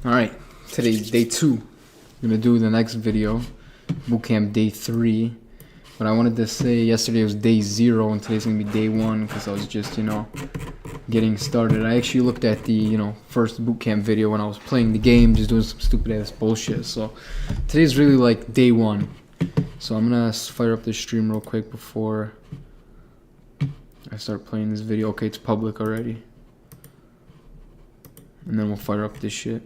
Alright, today's day 2. I'm gonna do the next video, bootcamp day 3. But I wanted to say yesterday was day 0 and today's gonna be day 1 because I was just, getting started. I actually looked at the, first bootcamp video when I was playing the game, just doing some stupid ass bullshit. So today's really like day 1. So I'm gonna fire up this stream real quick before I start playing this video. Okay, it's public already. And then we'll fire up this shit.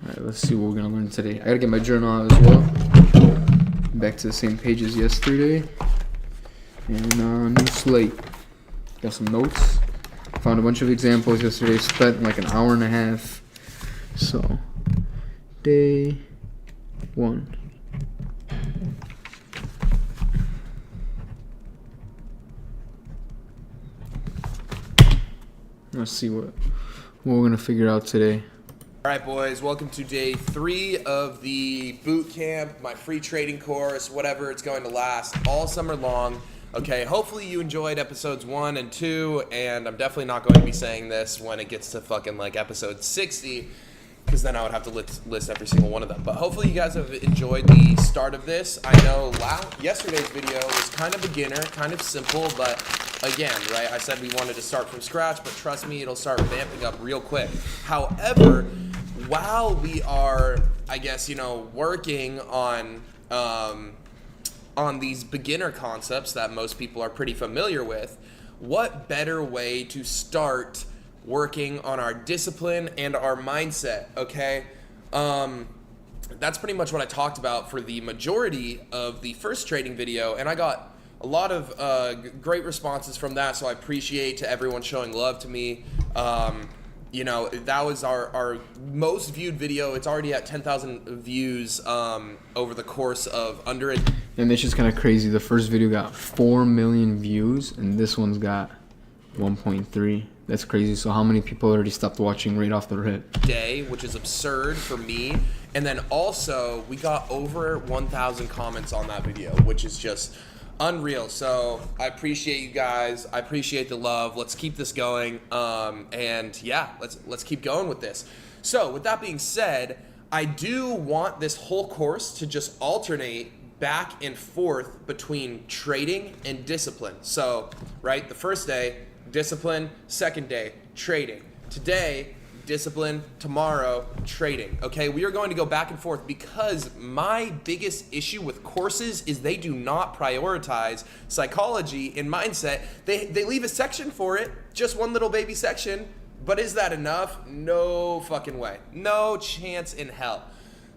Alright, let's see what we're gonna learn today. I gotta get my journal out as well. Back to the same page as yesterday. And new slate. Got some notes. Found a bunch of examples yesterday. Spent like an hour and a half. So, day 1. Let's see what we're gonna figure out today. All right, boys, welcome to day 3 of the boot camp, my free trading course, whatever it's going to last all summer long. Okay, hopefully you enjoyed episodes 1 and 2, and I'm definitely not going to be saying this when it gets to fucking like episode 60, because then I would have to list every single one of them. But hopefully you guys have enjoyed the start of this. I know yesterday's video was kind of beginner, kind of simple, but again, right, I said we wanted to start from scratch, but trust me, it'll start vamping up real quick. However, while we are, I guess, working on these beginner concepts that most people are pretty familiar with, what better way to start working on our discipline and our mindset, okay? That's pretty much what I talked about for the majority of the first trading video, and I got a lot of great responses from that, so I appreciate to everyone showing love to me. That was our most viewed video. It's already at 10,000 views over the course of under a... And it's just kind of crazy. The first video got 4 million views, and this one's got 1.3. That's crazy. So how many people already stopped watching right off the rip? Day, which is absurd for me. And then also, we got over 1,000 comments on that video, which is just unreal. So I appreciate you guys. I appreciate the love. Let's keep this going. And yeah, let's keep going with this. So with that being said, I do want this whole course to just alternate back and forth between trading and discipline. So, right, the first day, discipline, second day, trading. Today, discipline, tomorrow, trading. Okay, we are going to go back and forth because my biggest issue with courses is they do not prioritize psychology and mindset. They leave a section for it, just one little baby section, but is that enough? No fucking way. No chance in hell.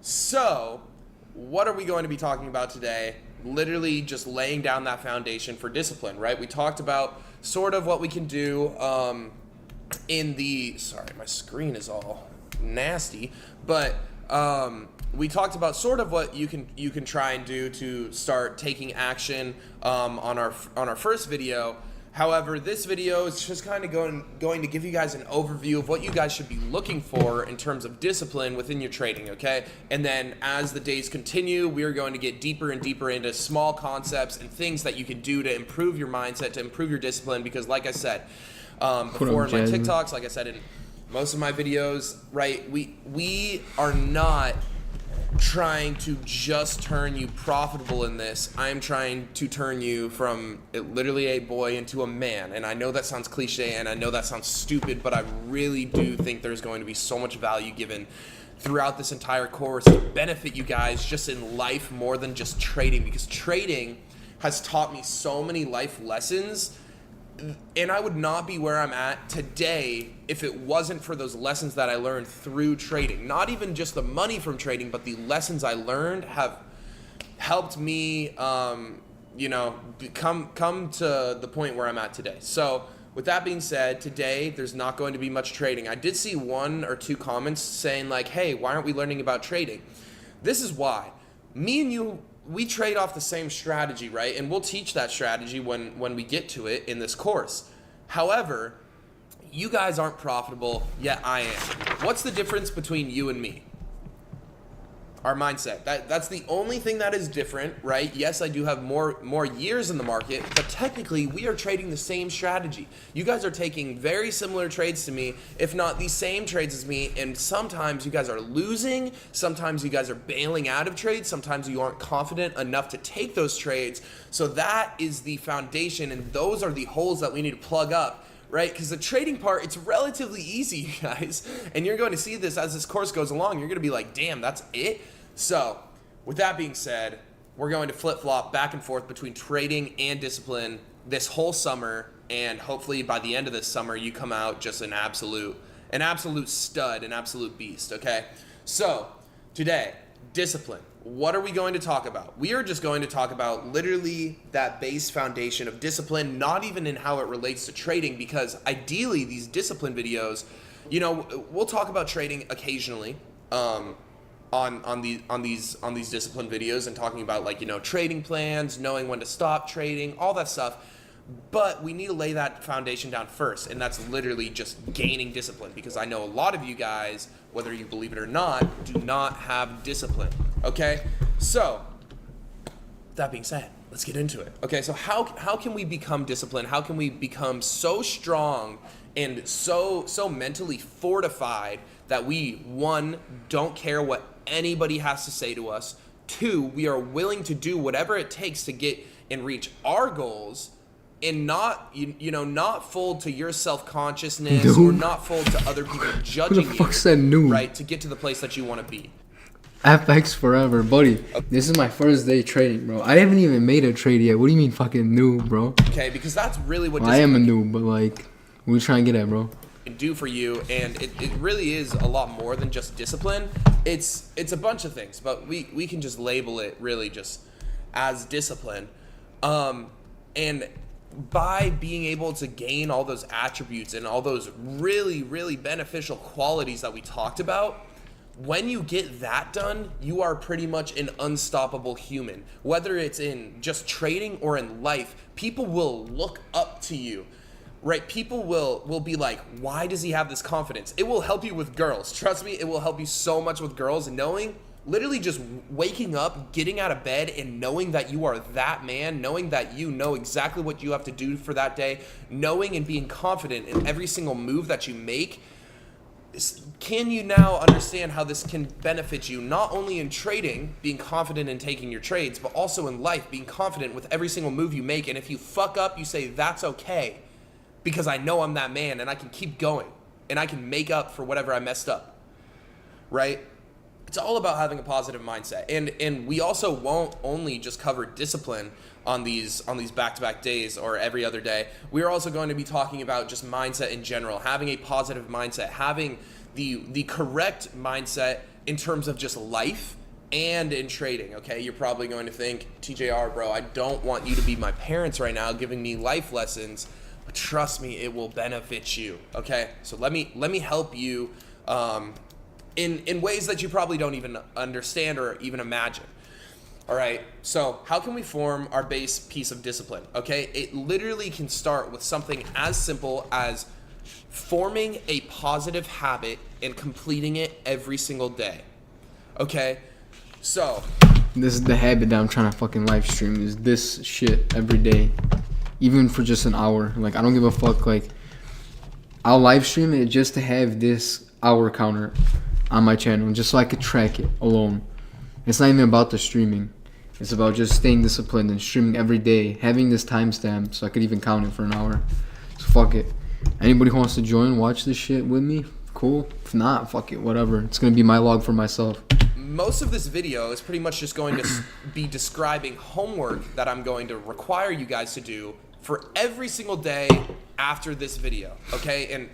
So, what are we going to be talking about today? Literally just laying down that foundation for discipline, right? We talked about sort of what we can do in the... Sorry, my screen is all nasty. But we talked about sort of what you can try and do to start taking action on our first video. However, this video is just kind of going to give you guys an overview of what you guys should be looking for in terms of discipline within your trading, okay? And then as the days continue, we are going to get deeper and deeper into small concepts and things that you can do to improve your mindset, to improve your discipline, because like I said before in my TikToks, like I said in most of my videos, right, we are not trying to just turn you profitable in this. I'm trying to turn you from literally a boy into a man. And I know that sounds cliche and I know that sounds stupid, but I really do think there's going to be so much value given throughout this entire course to benefit you guys just in life more than just trading, because trading has taught me so many life lessons. And I would not be where I'm at today if it wasn't for those lessons that I learned through trading. Not even just the money from trading, but the lessons I learned have helped me, come to the point where I'm at today. So with that being said, today there's not going to be much trading. I did see 1 or 2 comments saying like, hey, why aren't we learning about trading? This is why. Me and you, we trade off the same strategy, right? And we'll teach that strategy when we get to it in this course. However, you guys aren't profitable, yet I am. What's the difference between you and me? our mindset. That's the only thing that is different, right? Yes, I do have more years in the market, but technically we are trading the same strategy. You guys are taking very similar trades to me, if not the same trades as me, and sometimes you guys are losing, sometimes you guys are bailing out of trades, sometimes you aren't confident enough to take those trades. So that is the foundation, and those are the holes that we need to plug up. Right? Because the trading part, it's relatively easy, you guys. And you're going to see this as this course goes along. You're going to be like, damn, that's it? So, with that being said, we're going to flip-flop back and forth between trading and discipline this whole summer. And hopefully by the end of this summer, you come out just an absolute stud, an absolute beast, okay? So, today, discipline. What are we going to talk about? We are just going to talk about literally that base foundation of discipline, not even in how it relates to trading, because ideally these discipline videos, you know, we'll talk about trading occasionally on these discipline videos and talking about, like, you know, trading plans, knowing when to stop trading, all that stuff. But we need to lay that foundation down first, and that's literally just gaining discipline, because I know a lot of you guys, whether you believe it or not, do not have discipline, okay? So, that being said, let's get into it. Okay, so how can we become disciplined? How can we become so strong and so mentally fortified that we, one, don't care what anybody has to say to us, two, we are willing to do whatever it takes to get and reach our goals, and not, you know, not fold to your self-consciousness or not fold to other people judging Who the fuck said noob? right, to get to the place that you want to be. FX forever, buddy. This is my first day trading, bro. I haven't even made a trade yet. What do you mean fucking noob, bro? Okay, because that's really what I am a noob, but like, what are you trying to get at, bro? Can do for you, and it really is a lot more than just discipline. It's a bunch of things, but we can just label it really just as discipline. And by being able to gain all those attributes and all those really, really beneficial qualities that we talked about, when you get that done, you are pretty much an unstoppable human. Whether it's in just trading or in life, people will look up to you, right? People will be like, why does he have this confidence? It will help you with girls. Trust me, it will help you so much with girls, knowing, literally just waking up, getting out of bed, and knowing that you are that man, knowing that you know exactly what you have to do for that day, knowing and being confident in every single move that you make. Can you now understand how this can benefit you, not only in trading, being confident in taking your trades, but also in life, being confident with every single move you make? And if you fuck up, you say, that's okay, because I know I'm that man, and I can keep going, and I can make up for whatever I messed up, right? It's all about having a positive mindset. And we also won't only just cover discipline on these back-to-back days or every other day. We're also going to be talking about just mindset in general, having a positive mindset, having the correct mindset in terms of just life and in trading, okay? You're probably going to think, TJR, bro, I don't want you to be my parents right now giving me life lessons, but trust me, it will benefit you, okay? So let me help you in ways that you probably don't even understand or even imagine. All right, so how can we form our base piece of discipline? Okay, it literally can start with something as simple as forming a positive habit and completing it every single day. Okay, so this is the habit that I'm trying to fucking live stream, is this shit every day, even for just an hour. Like, I don't give a fuck. Like, I'll live stream it just to have this hour counter on my channel, just so I could track it alone. It's not even about the streaming. It's about just staying disciplined and streaming every day, having this timestamp so I could even count it for an hour. So fuck it. Anybody who wants to join, watch this shit with me, cool. If not, fuck it, whatever. It's gonna be my log for myself. Most of this video is pretty much just going to be describing homework that I'm going to require you guys to do for every single day after this video, okay? And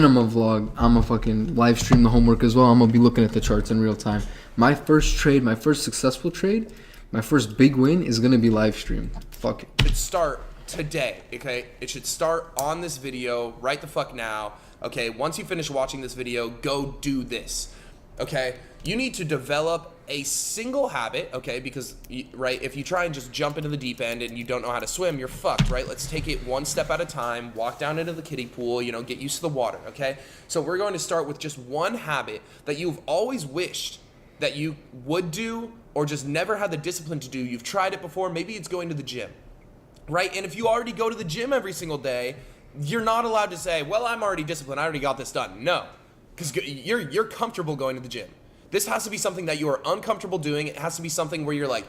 I'm a vlog. I'm a fucking live stream the homework as well. I'm gonna be looking at the charts in real time. My first trade, my first successful trade, my first big win is gonna be live stream. Fuck it. It start today, okay? It should start on this video right the fuck now, okay? Once you finish watching this video, go do this, okay? You need to develop a single habit, okay? Because, right, if you try and just jump into the deep end and you don't know how to swim, you're fucked, right? Let's take it one step at a time, walk down into the kiddie pool, you know, get used to the water, okay? So we're going to start with just one habit that you've always wished that you would do or just never had the discipline to do. You've tried it before. Maybe it's going to the gym, right? And if you already go to the gym every single day, you're not allowed to say, well, I'm already disciplined. I already got this done. No, because you're comfortable going to the gym. This has to be something that you are uncomfortable doing. It has to be something where you're like,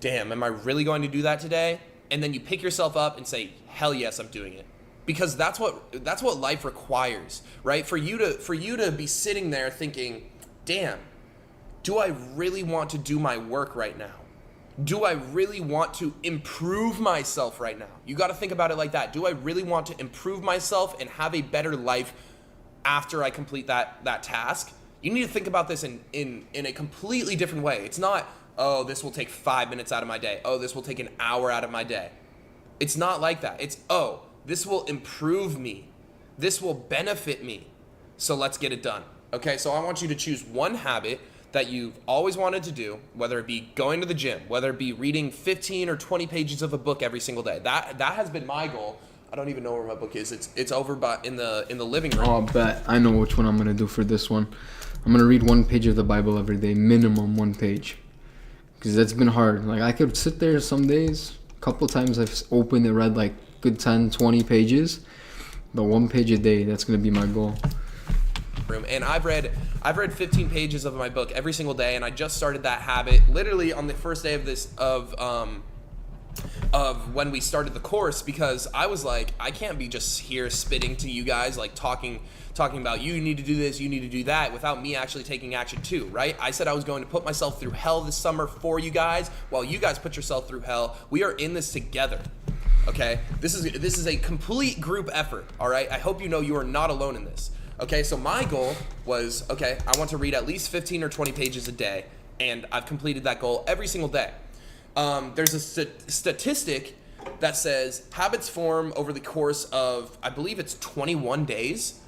damn, am I really going to do that today? And then you pick yourself up and say, hell yes, I'm doing it. Because that's what life requires, right? For you to be sitting there thinking, damn, do I really want to do my work right now? Do I really want to improve myself right now? You got to think about it like that. Do I really want to improve myself and have a better life after I complete that task? You need to think about this in a completely different way. It's not, oh, this will take 5 minutes out of my day. Oh, this will take an hour out of my day. It's not like that. It's, oh, this will improve me. This will benefit me. So let's get it done. Okay, so I want you to choose one habit that you've always wanted to do, whether it be going to the gym, whether it be reading 15 or 20 pages of a book every single day. That has been my goal. I don't even know where my book is. It's over in the living room. Oh, I bet I know which one I'm gonna do for this one. I'm gonna read 1 page of the Bible every day, minimum 1 page, because that's been hard. Like I could sit there some days. A couple times I've opened and read like good 10, 20 pages, but 1 page a day. That's gonna be my goal. And I've read 15 pages of my book every single day, and I just started that habit literally on the first day of when we started the course, because I was like, I can't be just here spitting to you guys, like talking about you need to do this, you need to do that, without me actually taking action too, right? I said I was going to put myself through hell this summer for you guys, while you guys put yourself through hell. We are in this together. Okay, this is a complete group effort. All right, I hope you know you are not alone in this. Okay, so my goal was, okay, I want to read at least 15 or 20 pages a day, and I've completed that goal every single day. There's a statistic that says habits form over the course of, I believe it's 21 days.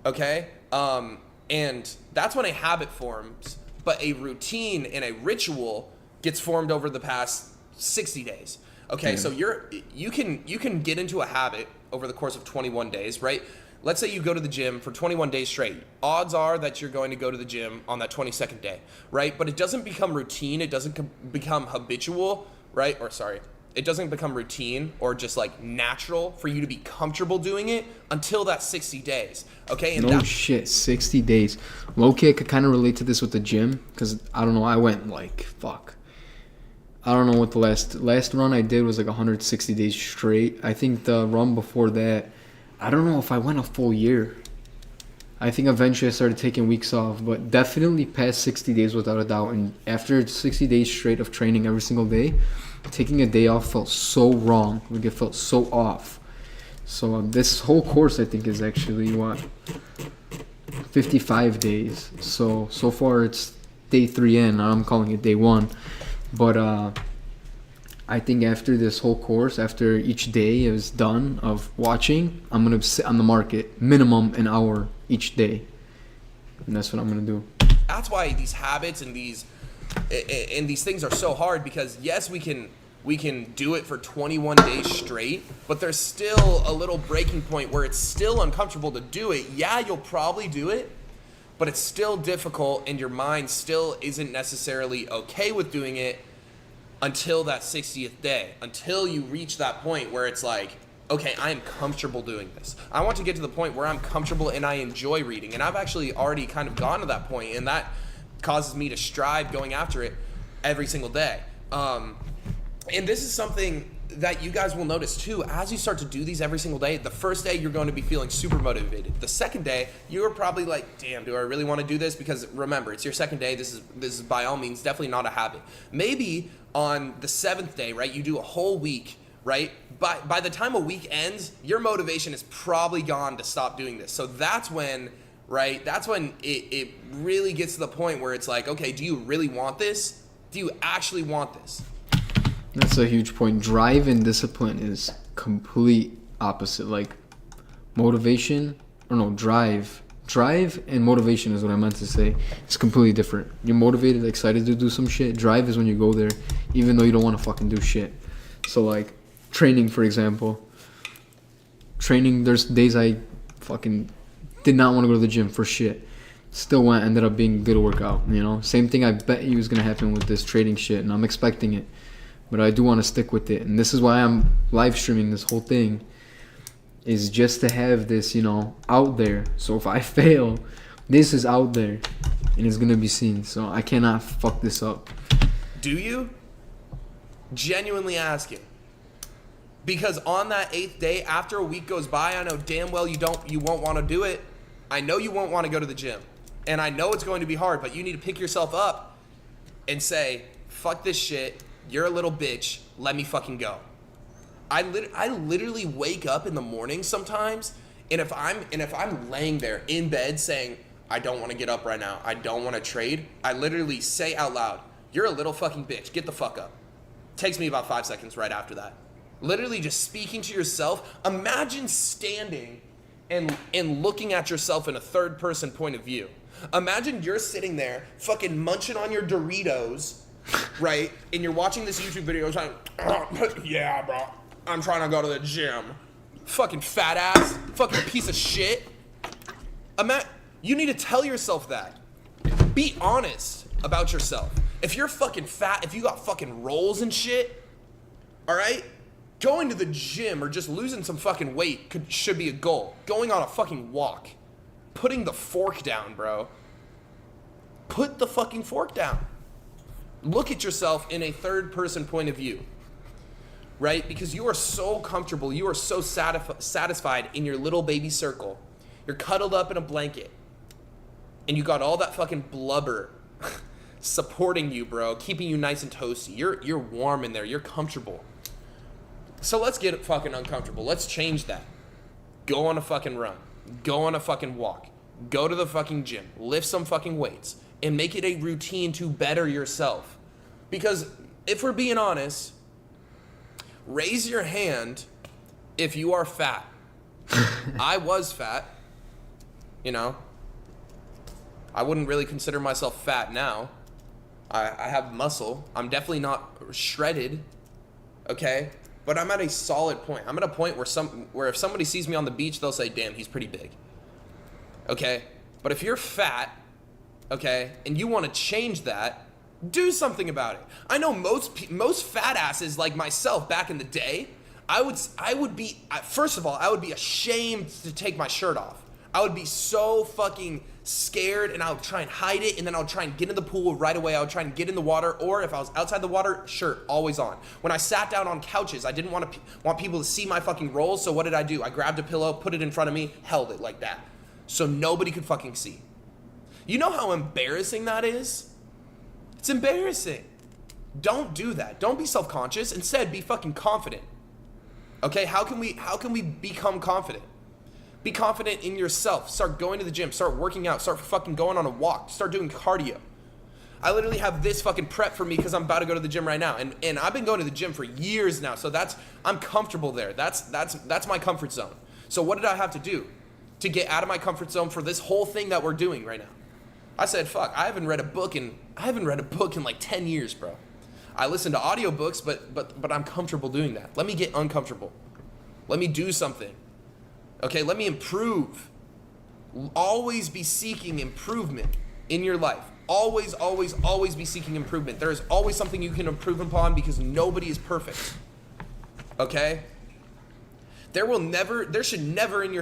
Okay, and that's when a habit forms, but a routine and a ritual gets formed over the past 60 days. Okay, so you can get into a habit over the course of 21 days, right? Let's say you go to the gym for 21 days straight. Odds are that you're going to go to the gym on that 22nd day, right? But it doesn't become routine. It doesn't become habitual, right? Or sorry, it doesn't become routine or just like natural for you to be comfortable doing it until that 60 days, okay? And no shit, 60 days. Low-key, I could kind of relate to this with the gym, because I don't know, I went like, fuck. I don't know what the last run I did was like 160 days straight. I think the run before that, I don't know if I went a full year. I think eventually I started taking weeks off, but definitely past 60 days without a doubt. And after 60 days straight of training every single day, taking a day off felt so wrong. Like it felt so off. So this whole course I think is actually 55 days. So far it's day 3 in. I'm calling it day 1. But I think after this whole course, after each day is done of watching, I'm going to sit on the market minimum an hour each day. And that's what I'm going to do. That's why these habits and these things are so hard, because yes, we can do it for 21 days straight, but there's still a little breaking point where it's still uncomfortable to do it. Yeah, you'll probably do it, but it's still difficult and your mind still isn't necessarily okay with doing it until that 60th day, until you reach that point where it's like, okay, I am comfortable doing this. I want to get to the point where I'm comfortable and I enjoy reading. And I've actually already kind of gotten to that point, and that causes me to strive going after it every single day. And this is something that you guys will notice too. As you start to do these every single day, the first day you're going to be feeling super motivated. The second day, you're probably like, damn, do I really want to do this? Because remember, it's your second day. This is by all means definitely not a habit. Maybe on the 7th day, right, you do a whole week, right? By the time a week ends, your motivation is probably gone to stop doing this. So that's when, right, that's when it really gets to the point where it's like, okay, do you really want this? Do you actually want this? That's a huge point. Drive and discipline is complete opposite. Like motivation, or no, drive and motivation is what I meant to say. It's completely different. You're motivated, excited to do some shit. Drive is when you go there, even though you don't want to fucking do shit. So like training, for example. Training, there's days I fucking did not want to go to the gym for shit. still went, ended up being a good workout, you know. Same thing I bet you was gonna happen with this trading shit, and I'm expecting it. But I do want to stick with it, and this is why I'm live streaming this whole thing, is just to have this, you know, out there. So if I fail, this is out there, and it's gonna be seen. So I cannot fuck this up. Do you? Genuinely asking. Because on that 8th day, after a week goes by, I know damn well you won't want to do it. I know you won't want to go to the gym. And I know it's going to be hard, but you need to pick yourself up and say, fuck this shit, you're a little bitch, let me fucking go. I literally wake up in the morning sometimes, and if I'm laying there in bed saying, I don't want to get up right now, I don't want to trade, I literally say out loud, you're a little fucking bitch, get the fuck up. Takes me about 5 seconds right after that. Literally just speaking to yourself. Imagine standing and looking at yourself in a third person point of view. Imagine you're sitting there fucking munching on your Doritos, right? And you're watching this YouTube video trying, yeah, bro, I'm trying to go to the gym. Fucking fat ass, fucking piece of shit. You need to tell yourself that. Be honest about yourself. If you're fucking fat, if you got fucking rolls and shit, all right? Going to the gym or just losing some fucking weight should be a goal. Going on a fucking walk. Putting the fork down, bro. Put the fucking fork down. Look at yourself in a third person point of view. Right? Because you are so comfortable. You are so satisfied in your little baby circle. You're cuddled up in a blanket. And you got all that fucking blubber supporting you, bro. Keeping you nice and toasty. You're warm in there. You're comfortable. So let's get fucking uncomfortable. Let's change that. Go on a fucking run. Go on a fucking walk. Go to the fucking gym. Lift some fucking weights. And make it a routine to better yourself. Because if we're being honest, raise your hand if you are fat. I was fat. You know. I wouldn't really consider myself fat now. I have muscle. I'm definitely not shredded. Okay? But I'm at a solid point. I'm at a point where if somebody sees me on the beach, they'll say, damn, he's pretty big. Okay? But if you're fat, okay, and you want to change that, do something about it. I know most fat asses like myself back in the day, I would be, first of all, I would be ashamed to take my shirt off. I would be so fucking scared, and I would try and hide it, and then I would try and get in the pool right away. I would try and get in the water, or if I was outside the water, shirt always on. When I sat down on couches, I didn't want people to see my fucking rolls, so what did I do? I grabbed a pillow, put it in front of me, held it like that, so nobody could fucking see. You know how embarrassing that is? It's embarrassing. Don't do that. Don't be self-conscious. Instead, be fucking confident. Okay, how can we become confident? Be confident in yourself. Start going to the gym. Start working out. Start fucking going on a walk. Start doing cardio. I literally have this fucking prep for me because I'm about to go to the gym right now. And I've been going to the gym for years now. So I'm comfortable there. That's my comfort zone. So what did I have to do to get out of my comfort zone for this whole thing that we're doing right now? I said, fuck, I haven't read a book in like 10 years, bro. I listen to audiobooks, but I'm comfortable doing that. Let me get uncomfortable. Let me do something. Okay, let me improve. Always be seeking improvement in your life. Always, always, always be seeking improvement. There is always something you can improve upon because nobody is perfect. Okay? There should never in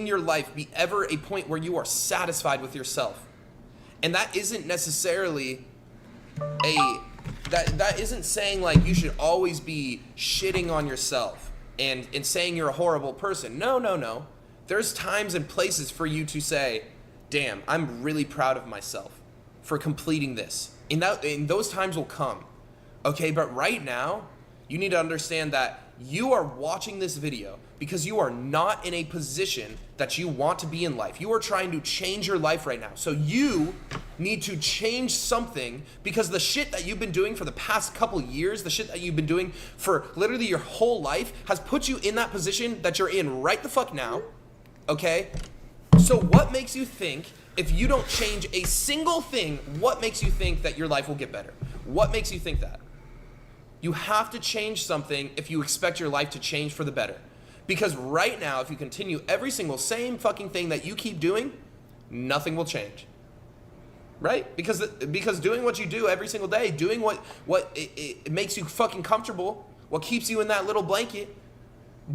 your life be ever a point where you are satisfied with yourself. And that isn't necessarily that isn't saying like you should always be shitting on yourself and saying you're a horrible person. No. There's times and places for you to say, damn, I'm really proud of myself for completing this. And those times will come. Okay, but right now, you need to understand that you are watching this video because you are not in a position that you want to be in life. You are trying to change your life right now. So you need to change something because the shit that you've been doing for the past couple years, the shit that you've been doing for literally your whole life has put you in that position that you're in right the fuck now, okay? So what makes you think if you don't change a single thing, what makes you think that your life will get better? What makes you think that? You have to change something if you expect your life to change for the better. Because right now, if you continue every single same fucking thing that you keep doing, nothing will change. right? Because doing what you do every single day, doing what it makes you fucking comfortable, what keeps you in that little blanket,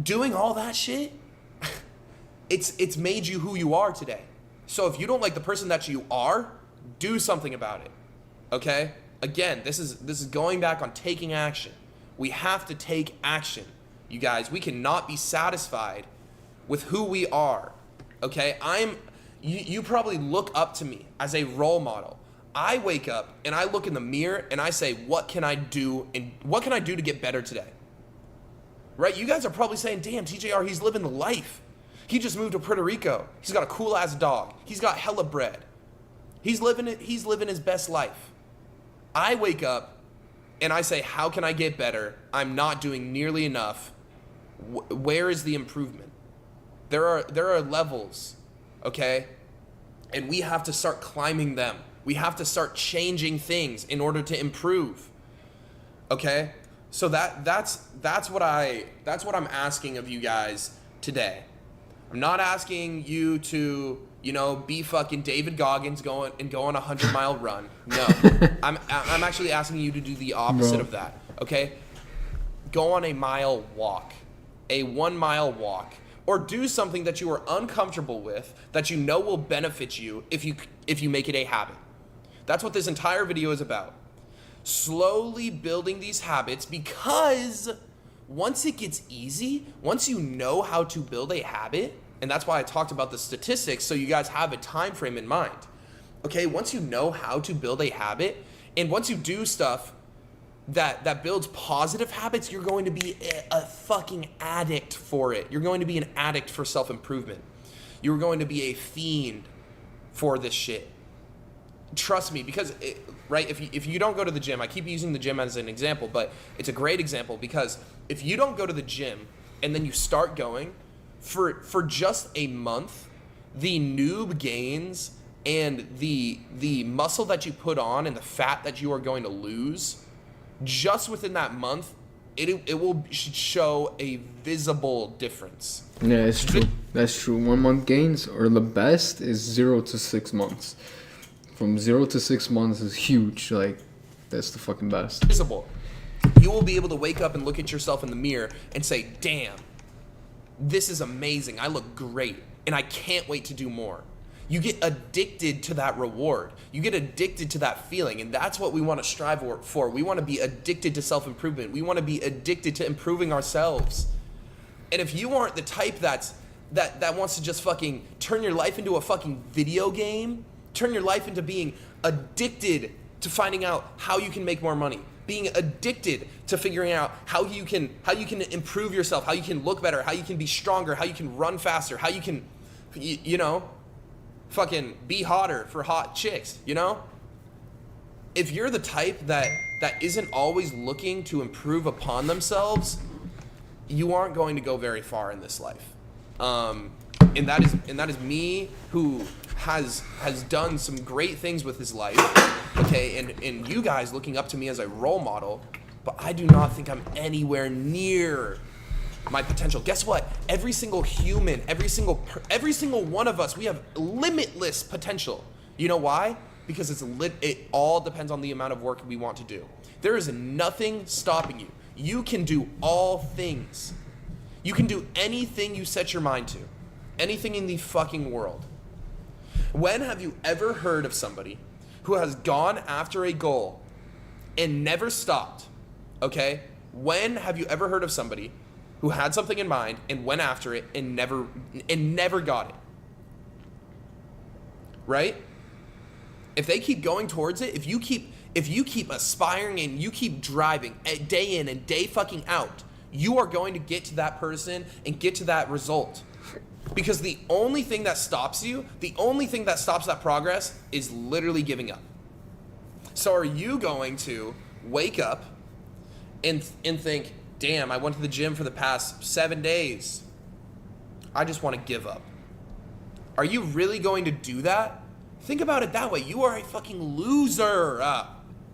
doing all that shit, it's made you who you are today. So if you don't like the person that you are, do something about it. Okay? Again, this is going back on taking action. We have to take action. You guys, we cannot be satisfied with who we are. Okay? You probably look up to me as a role model. I wake up and I look in the mirror and I say, what can I do to get better today? Right? You guys are probably saying, damn, TJR, he's living the life. He just moved to Puerto Rico. He's got a cool ass dog. He's got hella bread. He's living his best life. I wake up and I say, how can I get better? I'm not doing nearly enough. Where is the improvement? There are levels, okay? And we have to start climbing them. We have to start changing things in order to improve. Okay? So that's what I'm asking of you guys today. I'm not asking you to, be fucking David Goggins go on a 100-mile run. No. I'm actually asking you to do the opposite of that. Okay? Go on a mile walk. A 1 mile walk. Or do something that you are uncomfortable with that you know will benefit you if you make it a habit. That's what this entire video is about. Slowly building these habits, because once it gets easy, once you know how to build a habit, and that's why I talked about the statistics so you guys have a time frame in mind. Okay, once you know how to build a habit, and once you do stuff that builds positive habits, you're going to be a fucking addict for it. You're going to be an addict for self-improvement. You're going to be a fiend for this shit. Trust me, because right, if you don't go to the gym, I keep using the gym as an example, but it's a great example, because if you don't go to the gym and then you start going for just a month, the noob gains and the muscle that you put on and the fat that you are going to lose just within that month, it will show a visible difference. Yeah, it's true. That's true. 1 month gains, or the best, is 0 to 6 months. From 0 to 6 months is huge. Like, that's the fucking best. Visible. You will be able to wake up and look at yourself in the mirror and say, damn, this is amazing. I look great, and I can't wait to do more. You get addicted to that reward. You get addicted to that feeling, and that's what we want to strive for. We want to be addicted to self-improvement. We want to be addicted to improving ourselves. And if you aren't the type that wants to just fucking turn your life into a fucking video game, turn your life into being addicted to finding out how you can make more money, being addicted to figuring out how you can improve yourself, how you can look better, how you can be stronger, how you can run faster, how you can, fucking be hotter for hot chicks, If you're the type that isn't always looking to improve upon themselves, you aren't going to go very far in this life. And that is me, who has done some great things with his life, okay, and you guys looking up to me as a role model, but I do not think I'm anywhere near my potential. Guess what? Every single human, every single one of us, we have limitless potential. You know why? Because it all depends on the amount of work we want to do. There is nothing stopping you. You can do all things. You can do anything you set your mind to. Anything in the fucking world. When have you ever heard of somebody who has gone after a goal and never stopped? Okay? When have you ever heard of somebody who had something in mind and went after it and never got it? Right? If they keep going towards it, if you keep aspiring and you keep driving day in and day fucking out, you are going to get to that person and get to that result. Because the only thing that stops you, the only thing that stops that progress, is literally giving up. So are you going to wake up and think, damn, I went to the gym for the past 7 days. I just want to give up. Are you really going to do that? Think about it that way. You are a fucking loser.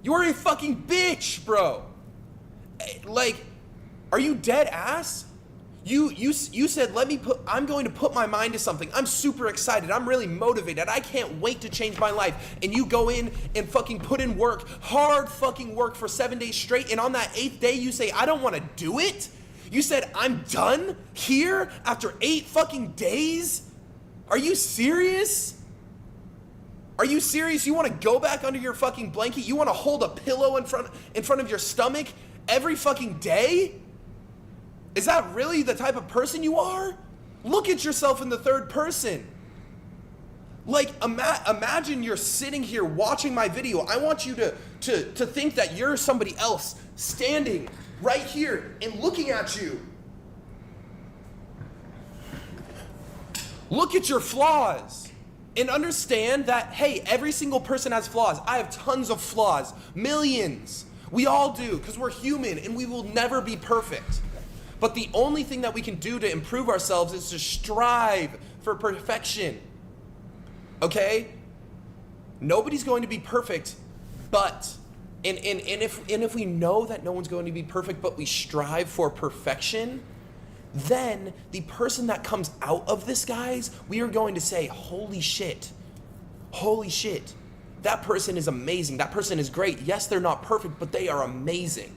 You are a fucking bitch, bro. Like, are you dead ass? You said, I'm going to put my mind to something. I'm super excited. I'm really motivated. I can't wait to change my life. And you go in and fucking put in work, hard fucking work for 7 days straight. And on that 8th day, you say, I don't want to do it. You said, I'm done here after 8 fucking days. Are you serious? Are you serious? You want to go back under your fucking blanket? You want to hold a pillow in front of your stomach every fucking day? Is that really the type of person you are? Look at yourself in the third person. Like, imagine you're sitting here watching my video. I want you to think that you're somebody else standing right here and looking at you. Look at your flaws and understand that, hey, every single person has flaws. I have tons of flaws, millions. We all do, because we're human and we will never be perfect. But the only thing that we can do to improve ourselves is to strive for perfection. Okay? Nobody's going to be perfect, but and if we know that no one's going to be perfect, but we strive for perfection, then the person that comes out of this, guys, we are going to say, holy shit, that person is amazing, that person is great. Yes, they're not perfect, but they are amazing.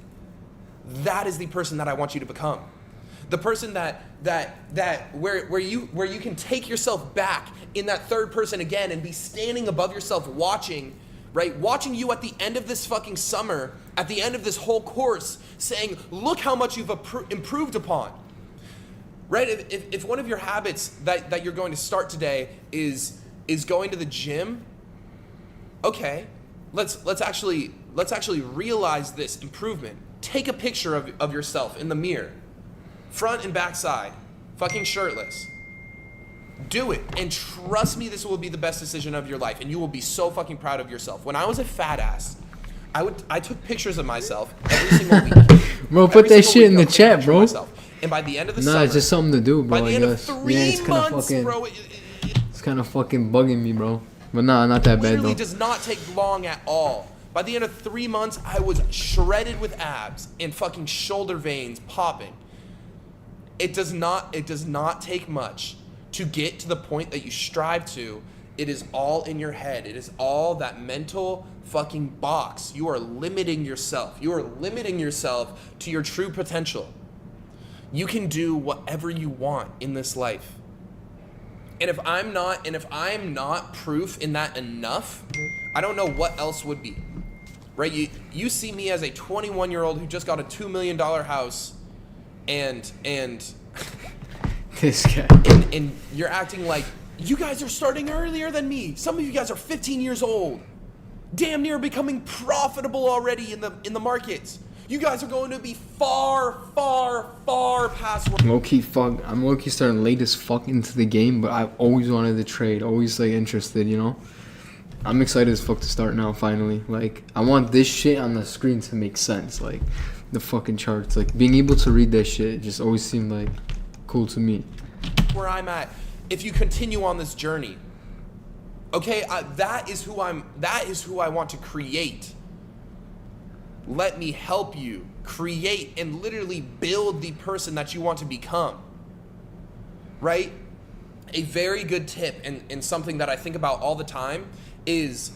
That is the person that I want you to become. The person where you can take yourself back in that third person again and be standing above yourself watching, right? Watching you at the end of this fucking summer, at the end of this whole course, saying, look how much you've improved upon. Right? If one of your habits that you're going to start today is going to the gym, okay, let's actually realize this improvement. Take a picture of yourself in the mirror, front and back side, fucking shirtless. Do it, and trust me, this will be the best decision of your life, and you will be so fucking proud of yourself. When I was a fat ass, I took pictures of myself every single week. Bro, put that shit in the chat, bro. And by the end of the summer, it's just something to do, bro. By the end of 3 months, bro, it's kind of fucking bugging me, bro. But nah, not that bad though. Literally does not take long at all. By the end of 3 months, I was shredded with abs and fucking shoulder veins popping. It does not take much to get to the point that you strive to. It is all in your head. It is all that mental fucking box. You are limiting yourself. You are limiting yourself to your true potential. You can do whatever you want in this life. And if I'm not proof in that enough, I don't know what else would be. Right? You see me as a 21-year-old who just got a $2 million house and this guy. And you're acting like you guys are starting earlier than me. Some of you guys are 15 years old. Damn near becoming profitable already in the markets. You guys are going to be far, far, far past where I'm low-key starting late as fuck into the game, but I've always wanted to trade, always like interested, you know? I'm excited as fuck to start now, finally. Like, I want this shit on the screen to make sense, like the fucking charts. Like, being able to read that shit just always seemed like cool to me. Where I'm at, if you continue on this journey, okay, that is who I want to create. Let me help you create and literally build the person that you want to become. Right? A very good tip and something that I think about all the time is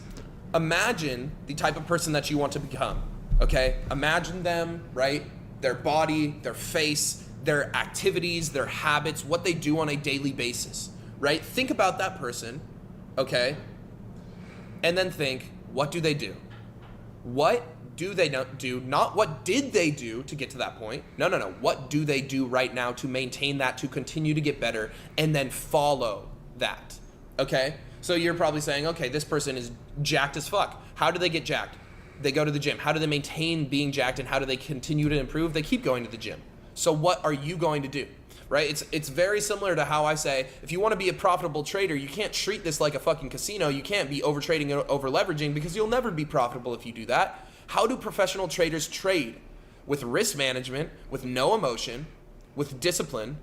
imagine the type of person that you want to become. Okay? Imagine them, right? Their body, their face, their activities, their habits, what they do on a daily basis. Right? Think about that person, okay? And then think, what do they do? What do they not do? Not what did they do to get to that point. No. What do they do right now to maintain that, to continue to get better, and then follow that, okay? So you're probably saying, okay, this person is jacked as fuck. How do they get jacked? They go to the gym. How do they maintain being jacked, and how do they continue to improve? They keep going to the gym. So what are you going to do? Right? It's very similar to how I say, if you want to be a profitable trader, you can't treat this like a fucking casino. You can't be over trading and over leveraging, because you'll never be profitable if you do that. How do professional traders trade? With risk management, with no emotion, with discipline,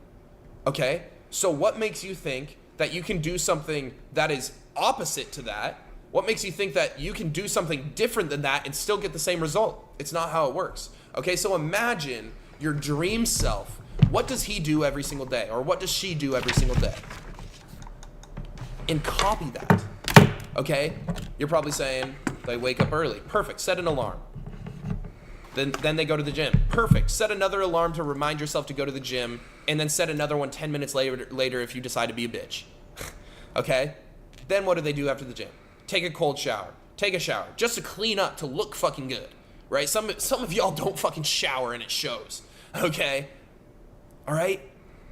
okay? So what makes you think that you can do something that is opposite to that? What makes you think that you can do something different than that and still get the same result? It's not how it works, okay? So imagine your dream self, what does he do every single day? Or what does she do every single day? And copy that, okay? You're probably saying, they wake up early. Perfect, set an alarm. Then they go to the gym. Perfect, set another alarm to remind yourself to go to the gym, and then set another one 10 minutes later if you decide to be a bitch, okay? Then what do they do after the gym? Take a cold shower. Take a shower, just to clean up, to look fucking good, right? Some of y'all don't fucking shower and it shows, okay? All right?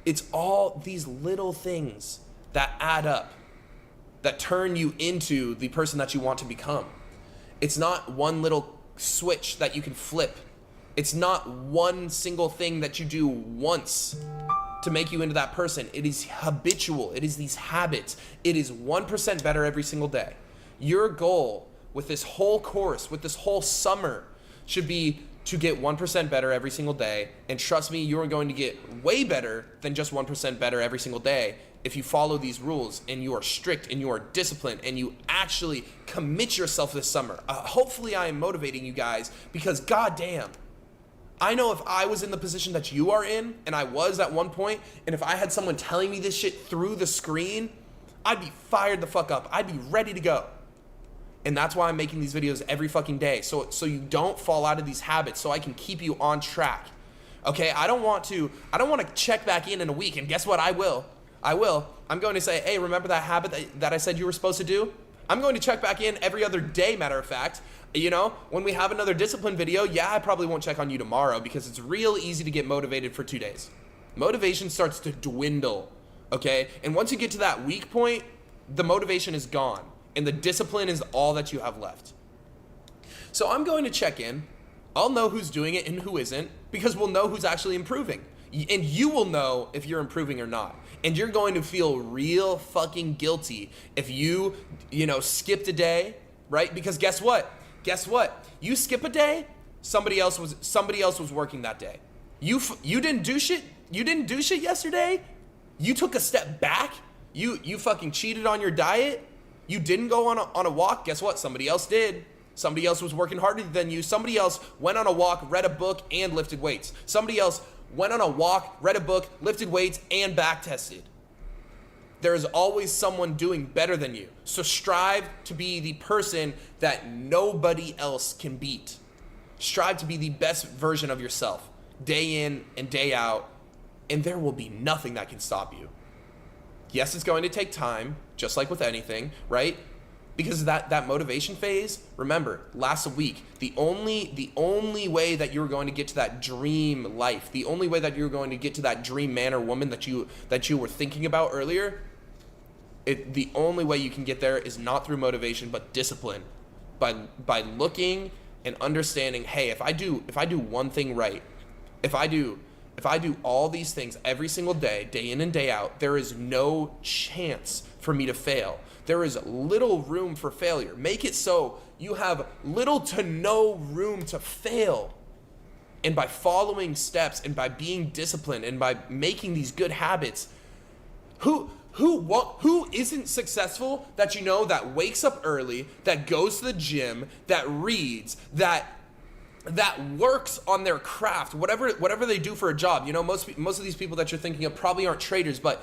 It's all these little things that add up, that turn you into the person that you want to become. It's not one little switch that you can flip. It's not one single thing that you do once to make you into that person. It is habitual. It is these habits. It is 1% better every single day. Your goal with this whole course, with this whole summer, should be to get 1% better every single day. And trust me, you're going to get way better than just 1% better every single day if you follow these rules and you are strict and you are disciplined and you actually commit yourself this summer. Hopefully I am motivating you guys, because goddamn, I know if I was in the position that you are in, and I was at one point, and if I had someone telling me this shit through the screen, I'd be fired the fuck up. I'd be ready to go. And that's why I'm making these videos every fucking day, so you don't fall out of these habits, so I can keep you on track. Okay, I don't want to check back in a week, and guess what? I will. I'm going to say, hey, remember that habit that I said you were supposed to do? I'm going to check back in every other day, matter of fact. You know, when we have another discipline video, yeah, I probably won't check on you tomorrow, because it's real easy to get motivated for 2 days. Motivation starts to dwindle, okay? And once you get to that weak point, the motivation is gone. And the discipline is all that you have left. So I'm going to check in. I'll know who's doing it and who isn't, because we'll know who's actually improving. And you will know if you're improving or not. And you're going to feel real fucking guilty if you skipped a day, right? Because guess what? You skip a day, somebody else was working that day. You didn't do shit. You didn't do shit yesterday. You took a step back. You fucking cheated on your diet. You didn't go on a walk. Guess what? Somebody else did. Somebody else was working harder than you. Somebody else went on a walk, read a book, and lifted weights. Somebody else went on a walk, read a book, lifted weights, and back tested. There is always someone doing better than you. So strive to be the person that nobody else can beat. Strive to be the best version of yourself, day in and day out, and there will be nothing that can stop you. Yes, it's going to take time, just like with anything, right? Because that motivation phase, remember, lasts a week. The only way that you're going to get to that dream life, the only way that you're going to get to that dream man or woman that you were thinking about earlier, the only way you can get there is not through motivation, but discipline. By looking and understanding, hey, if I do one thing right, if I do all these things every single day, day in and day out, there is no chance for me to fail. There is little room for failure. Make it so you have little to no room to fail. And by following steps and by being disciplined and by making these good habits, who isn't successful that that wakes up early, that goes to the gym, that reads, that works on their craft, whatever they do for a job. Most of these people that you're thinking of probably aren't traders, but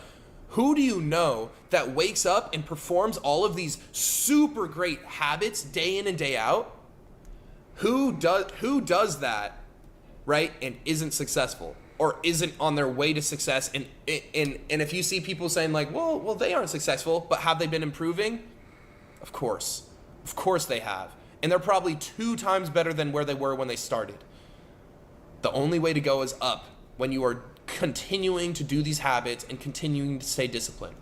who do you know that wakes up and performs all of these super great habits day in and day out? Who does that, right, and isn't successful or isn't on their way to success? And if you see people saying like, well, they aren't successful, but have they been improving? Of course they have. And they're probably 2 times better than where they were when they started. The only way to go is up when you are continuing to do these habits and continuing to stay disciplined.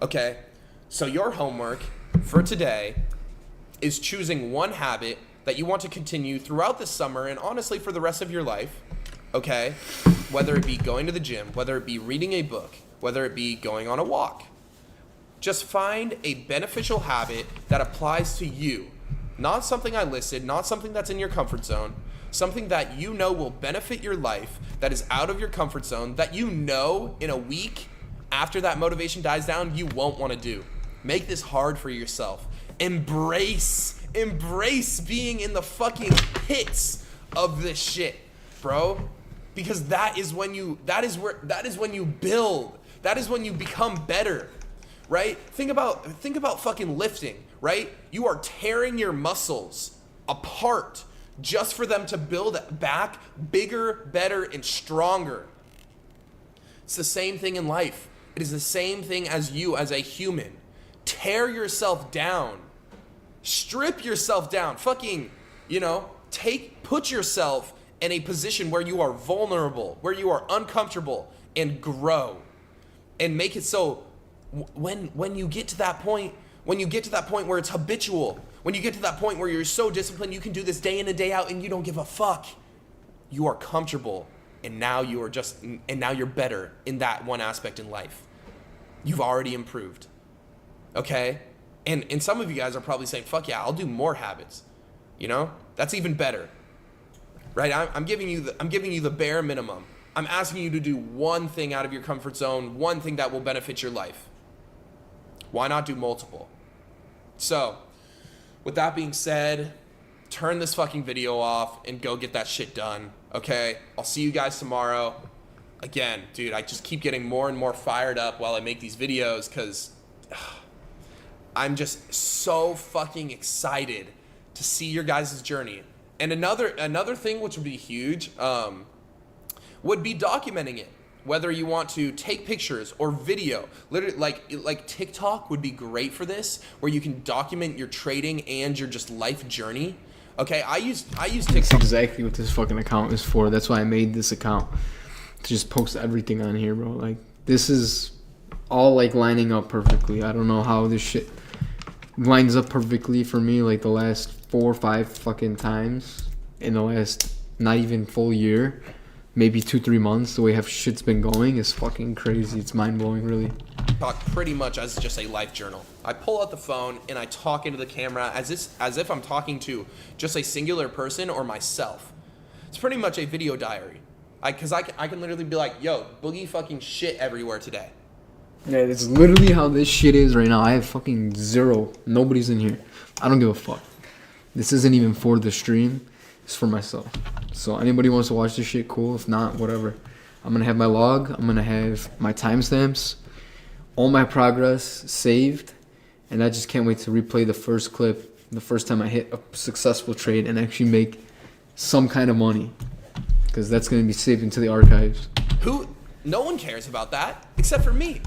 Okay, so your homework for today is choosing one habit that you want to continue throughout the summer and honestly for the rest of your life, okay? Whether it be going to the gym, whether it be reading a book, whether it be going on a walk. Just find a beneficial habit that applies to you. Not something I listed, not something that's in your comfort zone, something that will benefit your life, that is out of your comfort zone, that in a week after that motivation dies down, you won't want to do. Make this hard for yourself. Embrace being in the fucking pits of this shit, bro. Because that is when you build. That is when you become better, right? Think about fucking lifting, right? You are tearing your muscles apart just for them to build back bigger, better, and stronger. It's the same thing in life. It is the same thing as you as a human. Tear yourself down. Strip yourself down. Fucking, put yourself in a position where you are vulnerable, where you are uncomfortable, and grow. And make it so when you get to that point, where it's habitual, when you get to that point where you're so disciplined, you can do this day in and day out and you don't give a fuck. You are comfortable, and now you're better in that one aspect in life. You've already improved. Okay? And some of you guys are probably saying, fuck yeah, I'll do more habits. That's even better. Right? I'm giving you the bare minimum. I'm asking you to do one thing out of your comfort zone, one thing that will benefit your life. Why not do multiple? So, with that being said, turn this fucking video off and go get that shit done. Okay? I'll see you guys tomorrow. Again, dude, I just keep getting more and more fired up while I make these videos because I'm just so fucking excited to see your guys' journey. And another thing which would be huge would be documenting it. Whether you want to take pictures or video. Literally, like TikTok would be great for this, where you can document your trading and your just life journey. Okay, I use TikTok. That's exactly what this fucking account is for. That's why I made this account. To just post everything on here, bro. Like, this is all like lining up perfectly. I don't know how this shit lines up perfectly for me, like the last 4 or 5 fucking times in the last not even full year, maybe 2-3 months. The way shit's been going is fucking crazy. It's mind-blowing, really. Talk pretty much as just a life journal. I pull out the phone and I talk into the camera as if I'm talking to just a singular person or myself. It's pretty much a video diary. Because I can literally be like, yo, boogie fucking shit everywhere today. Yeah, that's literally how this shit is right now. I have fucking zero. Nobody's in here. I don't give a fuck. This isn't even for the stream. It's for myself. So anybody wants to watch this shit, cool. If not, whatever. I'm going to have my log. I'm going to have my timestamps. All my progress saved. And I just can't wait to replay the first clip. The first time I hit a successful trade and actually make some kind of money. Because that's going to be saved into the archives. No one cares about that except for me.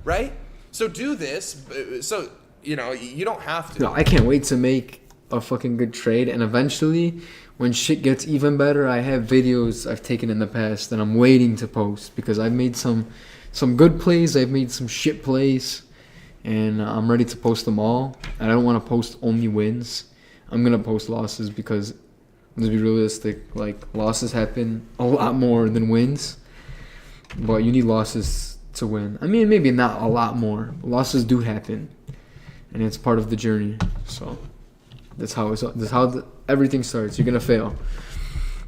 Right? So do this. So, you don't have to. No, I can't wait to make a fucking good trade. And eventually, when shit gets even better, I have videos I've taken in the past that I'm waiting to post. Because I've made some good plays. I've made some shit plays. And I'm ready to post them all. And I don't want to post only wins. I'm going to post losses because, let's be realistic, like, losses happen a lot more than wins. But you need losses to win. I mean, maybe not a lot more. Losses do happen, and it's part of the journey. So that's how everything starts. You're gonna fail.